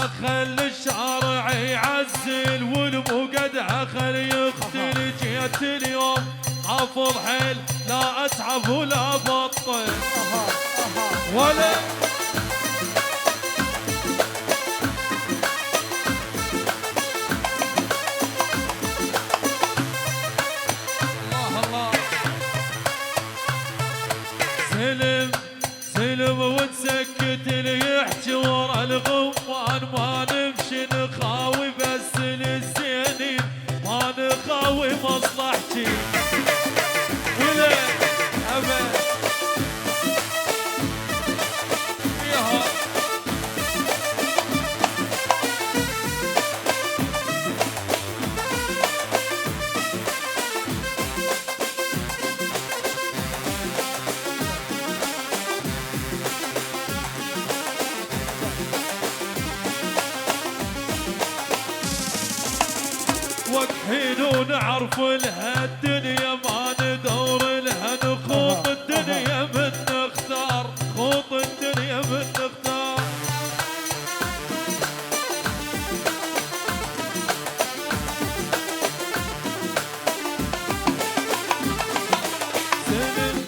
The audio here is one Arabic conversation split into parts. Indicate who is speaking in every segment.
Speaker 1: خلي الشارع يعزل والمقدها خلي يختل. جيت اليوم حافظ حيل لا اتعب ولا بطل ولا سلم سلم وتسكت اللي يحكي ورا الغفان. ما نمشي نخاوي بس للزينين ما نخاوي مصلحتي ولا أبد ياها. وحين ونعرف لها الدنيا ما ندور لها نخوض الدنيا من نختار. خوض الدنيا من نختار. سلم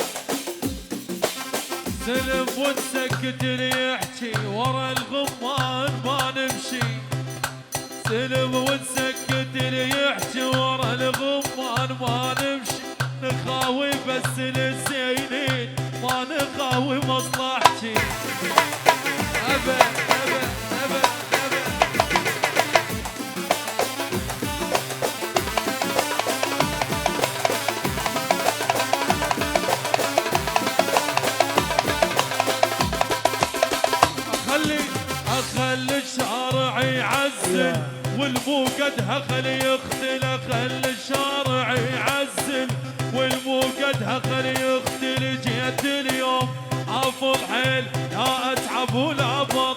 Speaker 1: سلم ونسكت اللي يحكي ورا الغمان ما نمشي. سلم ونسكت اللي يحكي ورا الغمان ما نمشي. نخاوي بس للزينين ما نخاوي مصلحتي أبد أبد أبد أبد. أخلي الشارع يعزل والموقدها خلي يختل. خلي الشارع يعزل والموقدها خلي يختل. جيت اليوم حافظ حيل لا اتعب ولا بطل